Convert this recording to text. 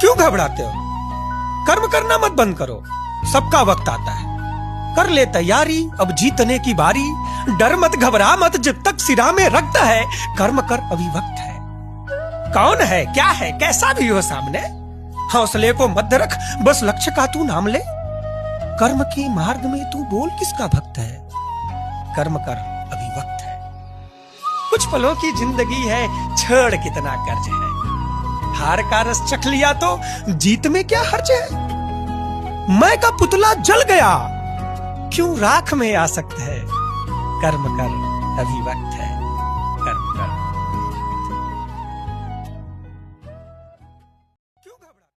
क्यों घबराते हो? कर्म करना मत बंद करो, सबका वक्त आता है। कर ले तैयारी, अब जीतने की बारी। डर मत, घबरा मत, जब तक सिरा में रक्त है। कर्म कर, अभी वक्त है। कौन है, क्या है, कैसा भी हो सामने, हौसले को मत रख, बस लक्ष्य का तू नाम ले। कर्म के मार्ग में तू बोल किसका भक्त है। कर्म कर, अभी वक्त है। कुछ पलों की जिंदगी है, छोड़ कितना कर्ज है। हार का रस चख लिया तो जीत में क्या हर्ज है। मैं का पुतला जल गया, क्यों राख में आसक्त है। कर्म कर, अभी वक्त है।